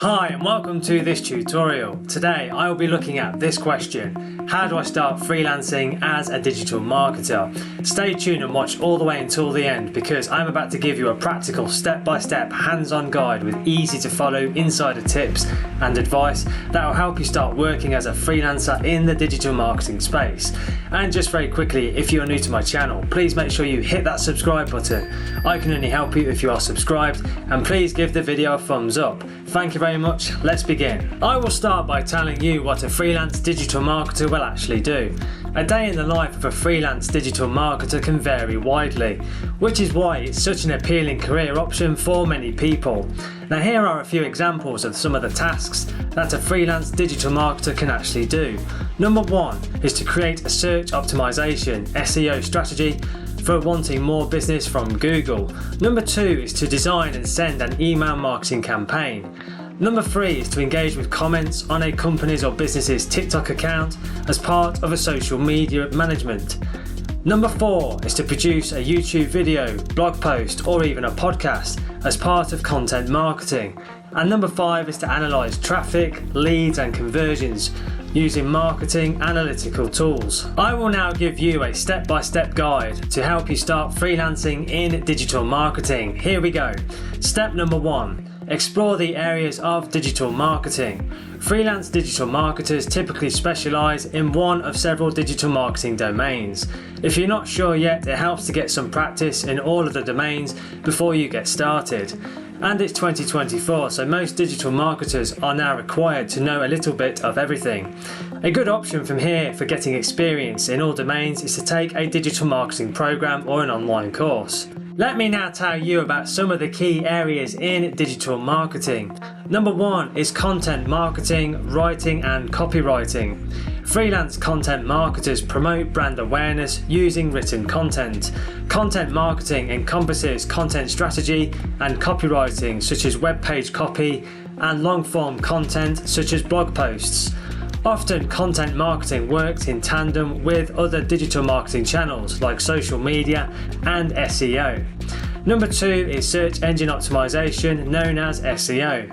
Hi and welcome to this tutorial. Today I will be looking at this question: how do I start freelancing as a digital marketer? Stay tuned and watch all the way until the end, because I'm about to give you a practical step-by-step hands-on guide with easy to follow insider tips and advice that will help you start working as a freelancer in the digital marketing space. And just very quickly, if you are new to my channel, please make sure you hit that subscribe button. I can only help you if you are subscribed, and please give the video a thumbs up. Thank you very much. Let's begin. I will start by telling you what a freelance digital marketer will actually do. A day in the life of a freelance digital marketer can vary widely, which is why it's such an appealing career option for many people. Now here are a few examples of some of the tasks that a freelance digital marketer can actually do. Number one is to create a search optimization (SEO) strategy for wanting more business from Google. Number two is to design and send an email marketing campaign. Number three is to engage with comments on a company's or business's TikTok account as part of a social media management. Number four is to produce a YouTube video, blog post, or even a podcast as part of content marketing. And number five is to analyze traffic, leads, and conversions using marketing analytical tools. I will now give you a step-by-step guide to help you start freelancing in digital marketing. Here we go. Step number one: explore the areas of digital marketing. Freelance digital marketers typically specialize in one of several digital marketing domains. If you're not sure yet, it helps to get some practice in all of the domains before you get started. And it's 2024, so most digital marketers are now required to know a little bit of everything. A good option from here for getting experience in all domains is to take a digital marketing program or an online course. Let me now tell you about some of the key areas in digital marketing. Number one is content marketing, writing and copywriting. Freelance content marketers promote brand awareness using written content. Content marketing encompasses content strategy and copywriting, such as web page copy, and long-form content such as blog posts. Often content marketing works in tandem with other digital marketing channels like social media and SEO. Number two is search engine optimization, known as SEO.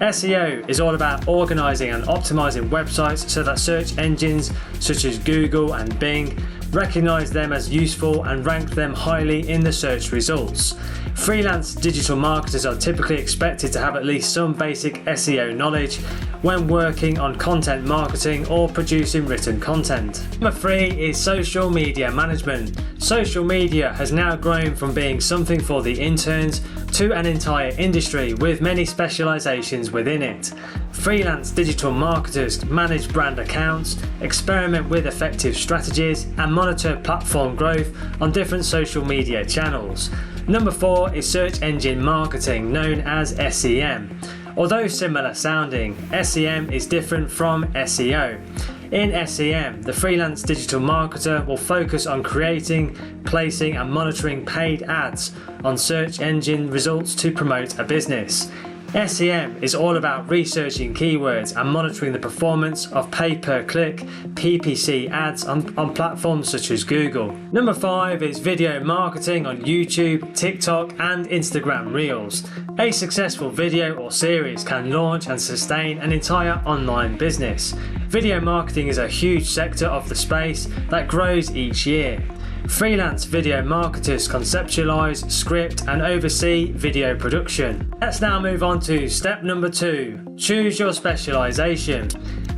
SEO is all about organizing and optimizing websites so that search engines such as Google and Bing recognize them as useful and rank them highly in the search results. Freelance digital marketers are typically expected to have at least some basic SEO knowledge when working on content marketing or producing written content. Number three is social media management. Social media has now grown from being something for the interns to an entire industry with many specializations within it. Freelance digital marketers manage brand accounts, experiment with effective strategies, and monitor platform growth on different social media channels. Number four is search engine marketing, known as SEM. Although similar sounding, SEM is different from SEO. In SEM, the freelance digital marketer will focus on creating, placing, and monitoring paid ads on search engine results to promote a business. SEM is all about researching keywords and monitoring the performance of pay-per-click PPC ads on platforms such as Google. Number five is video marketing on YouTube, TikTok, and Instagram Reels. A successful video or series can launch and sustain an entire online business. Video marketing is a huge sector of the space that grows each year. Freelance video marketers conceptualize, script, and oversee video production. Let's now move on to step number two: choose your specialization.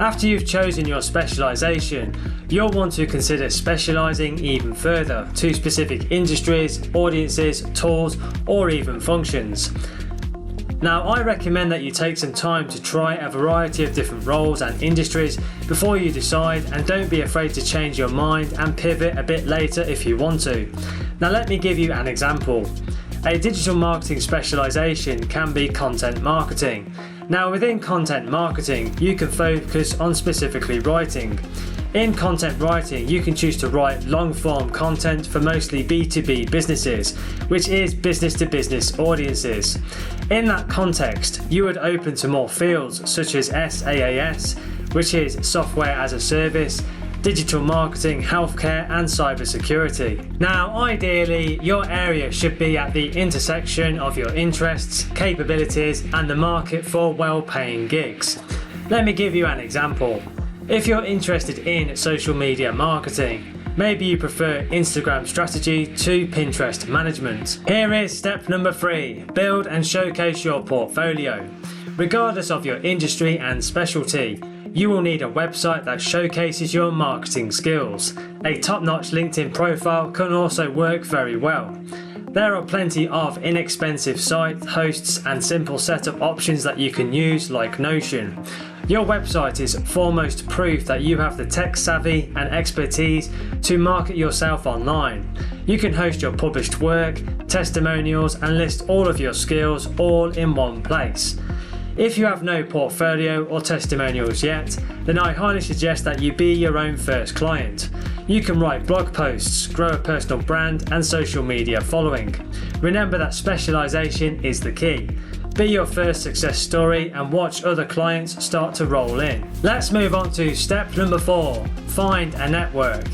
After you've chosen your specialization, you'll want to consider specializing even further to specific industries, audiences, tools, or even functions. Now, I recommend that you take some time to try a variety of different roles and industries before you decide, and don't be afraid to change your mind and pivot a bit later if you want to. Now, let me give you an example. A digital marketing specialization can be content marketing. Now, within content marketing, you can focus on specifically writing. In content writing, you can choose to write long-form content for mostly B2B businesses, which is business-to-business audiences. In that context, you would open to more fields such as SaaS, which is software as a service, digital marketing, healthcare and cybersecurity. Now ideally your area should be at the intersection of your interests, capabilities and the market for well-paying gigs. Let me give you an example. If you're interested in social media marketing, maybe you prefer Instagram strategy to Pinterest management. Here is step number 3, build and showcase your portfolio. Regardless of your industry and specialty, you will need a website that showcases your marketing skills. A top-notch LinkedIn profile can also work very well. There are plenty of inexpensive site hosts and simple setup options that you can use, like Notion. Your website is foremost proof that you have the tech savvy and expertise to market yourself online. You can host your published work, testimonials and list all of your skills all in one place. If you have no portfolio or testimonials yet, then I highly suggest that you be your own first client. You can write blog posts, grow a personal brand and social media following. Remember that specialisation is the key. Be your first success story and watch other clients start to roll in. Let's move on to step number 4, find a network.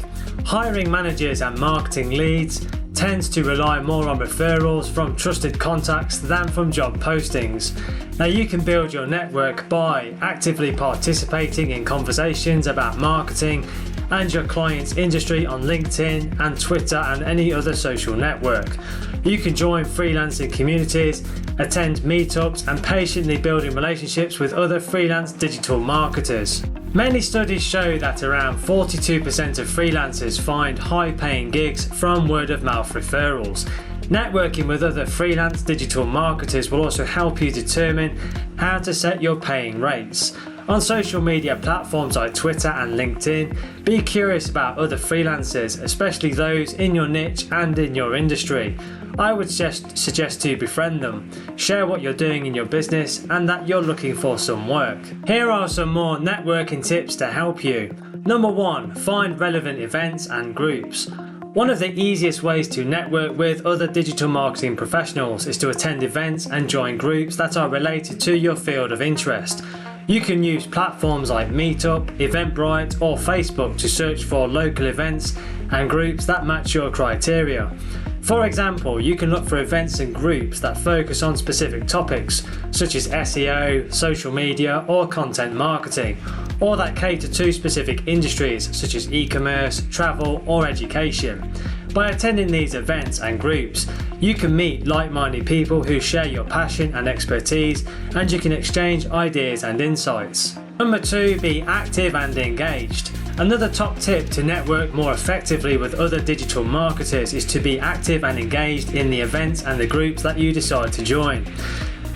Hiring managers and marketing leads tends to rely more on referrals from trusted contacts than from job postings. Now you can build your network by actively participating in conversations about marketing and your client's industry on LinkedIn and Twitter and any other social network. You can join freelancing communities, attend meetups and patiently building relationships with other freelance digital marketers. Many studies show that around 42% of freelancers find high-paying gigs from word-of-mouth referrals. Networking with other freelance digital marketers will also help you determine how to set your paying rates. On social media platforms like Twitter and LinkedIn, be curious about other freelancers, especially those in your niche and in your industry. I would suggest to befriend them, share what you're doing in your business and that you're looking for some work. Here are some more networking tips to help you. Number 1, find relevant events and groups. One of the easiest ways to network with other digital marketing professionals is to attend events and join groups that are related to your field of interest. You can use platforms like Meetup, Eventbrite or Facebook to search for local events and groups that match your criteria. For example, you can look for events and groups that focus on specific topics such as SEO, social media or content marketing, or that cater to specific industries such as e-commerce, travel or education. By attending these events and groups, you can meet like-minded people who share your passion and expertise, and you can exchange ideas and insights. Number 2, be active and engaged. Another top tip to network more effectively with other digital marketers is to be active and engaged in the events and the groups that you decide to join.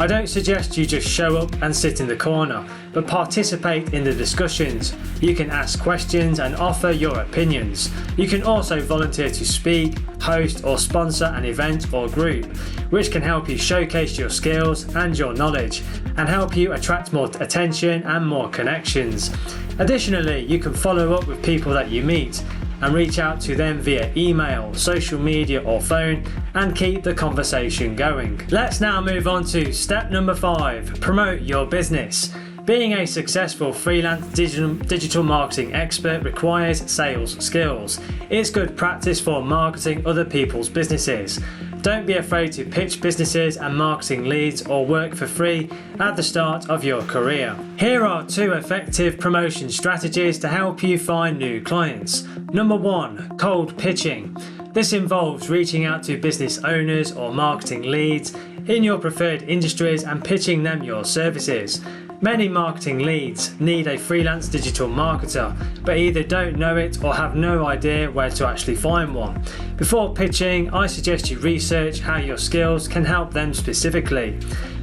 I don't suggest you just show up and sit in the corner, but participate in the discussions. You can ask questions and offer your opinions. You can also volunteer to speak, host or sponsor an event or group, which can help you showcase your skills and your knowledge and help you attract more attention and more connections. Additionally, you can follow up with people that you meet and reach out to them via email, social media or phone and keep the conversation going. Let's now move on to step number 5, promote your business. Being a successful freelance digital marketing expert requires sales skills. It's good practice for marketing other people's businesses. Don't be afraid to pitch businesses and marketing leads or work for free at the start of your career. Here are 2 effective promotion strategies to help you find new clients. Number 1, cold pitching. This involves reaching out to business owners or marketing leads in your preferred industries and pitching them your services. Many marketing leads need a freelance digital marketer, but either don't know it or have no idea where to actually find one. Before pitching, I suggest you research how your skills can help them specifically.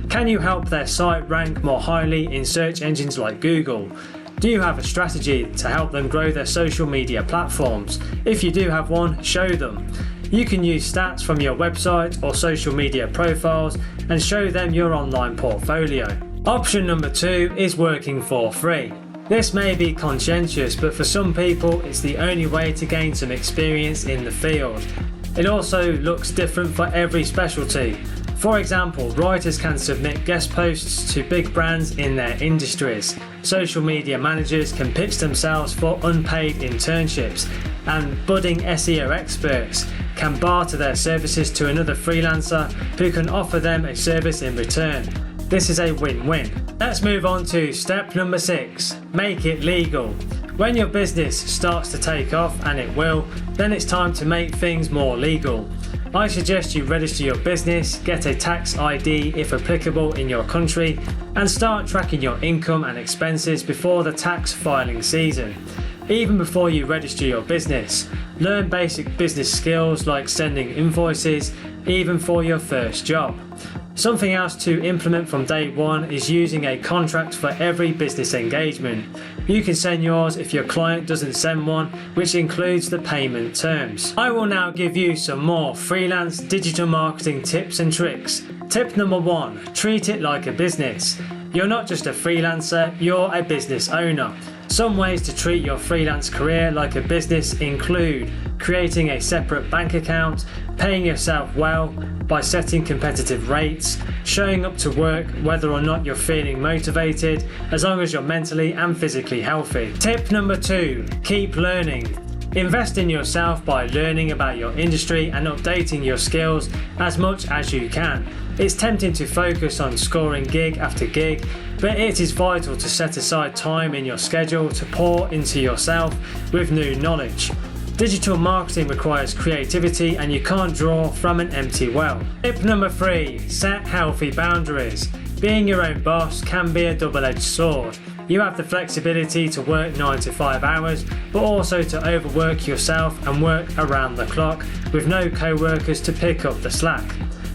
Can you help their site rank more highly in search engines like Google? Do you have a strategy to help them grow their social media platforms? If you do have one, show them. You can use stats from your website or social media profiles and show them your online portfolio. Option number 2 is working for free. This may be conscientious, but for some people it's the only way to gain some experience in the field. It also looks different for every specialty. For example, writers can submit guest posts to big brands in their industries. Social media managers can pitch themselves for unpaid internships, and budding SEO experts can barter their services to another freelancer who can offer them a service in return. This is a win-win. Let's move on to step number 6. Make it legal. When your business starts to take off, and it will, then it's time to make things more legal. I suggest you register your business, get a tax ID if applicable in your country, and start tracking your income and expenses before the tax filing season. Even before you register your business, learn basic business skills like sending invoices, even for your first job. Something else to implement from day one is using a contract for every business engagement. You can send yours if your client doesn't send one, which includes the payment terms. I will now give you some more freelance digital marketing tips and tricks. Tip number 1, treat it like a business. You're not just a freelancer, you're a business owner. Some ways to treat your freelance career like a business include creating a separate bank account, paying yourself well by setting competitive rates, showing up to work whether or not you're feeling motivated, as long as you're mentally and physically healthy. Tip number 2, keep learning. Invest in yourself by learning about your industry and updating your skills as much as you can. It's tempting to focus on scoring gig after gig, but it is vital to set aside time in your schedule to pour into yourself with new knowledge. Digital marketing requires creativity, and you can't draw from an empty well. Tip number 3, set healthy boundaries. Being your own boss can be a double-edged sword. You have the flexibility to work 9 to 5 hours, but also to overwork yourself and work around the clock with no co-workers to pick up the slack.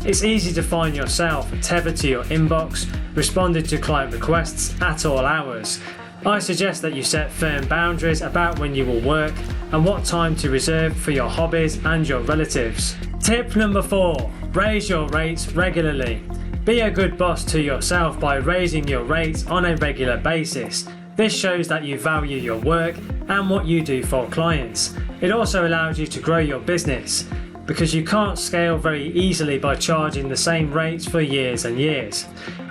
It's easy to find yourself tethered to your inbox, responding to client requests at all hours. I suggest that you set firm boundaries about when you will work and what time to reserve for your hobbies and your relatives. Tip number 4, raise your rates regularly. Be a good boss to yourself by raising your rates on a regular basis. This shows that you value your work and what you do for clients. It also allows you to grow your business, because you can't scale very easily by charging the same rates for years and years.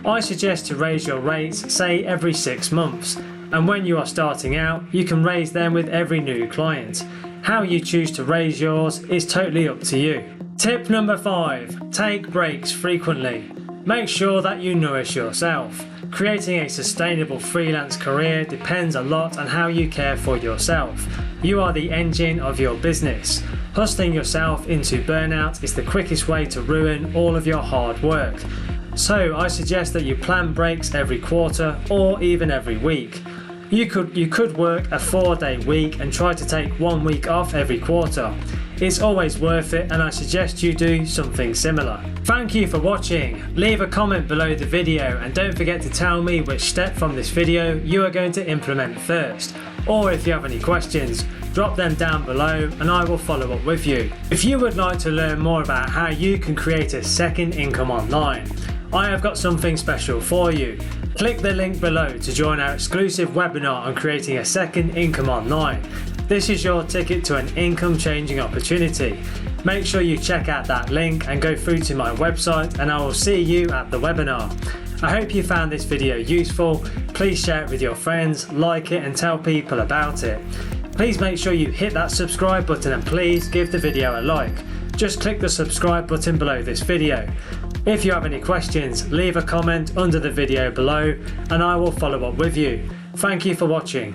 I suggest to raise your rates, say every 6 months, and when you are starting out, you can raise them with every new client. How you choose to raise yours is totally up to you. Tip number 5, take breaks frequently. Make sure that you nourish yourself. Creating a sustainable freelance career depends a lot on how you care for yourself. You are the engine of your business. Hustling yourself into burnout is the quickest way to ruin all of your hard work. So I suggest that you plan breaks every quarter or even every week. You could work a 4-day week and try to take 1 week off every quarter. It's always worth it, and I suggest you do something similar. Thank you for watching. Leave a comment below the video, and don't forget to tell me which step from this video you are going to implement first. Or if you have any questions, drop them down below and I will follow up with you. If you would like to learn more about how you can create a second income online, I have got something special for you. Click the link below to join our exclusive webinar on creating a second income online. This is your ticket to an income-changing opportunity. Make sure you check out that link and go through to my website, and I will see you at the webinar. I hope you found this video useful. Please share it with your friends, like it and tell people about it. Please make sure you hit that subscribe button, and please give the video a like. Just click the subscribe button below this video. If you have any questions, leave a comment under the video below and I will follow up with you. Thank you for watching.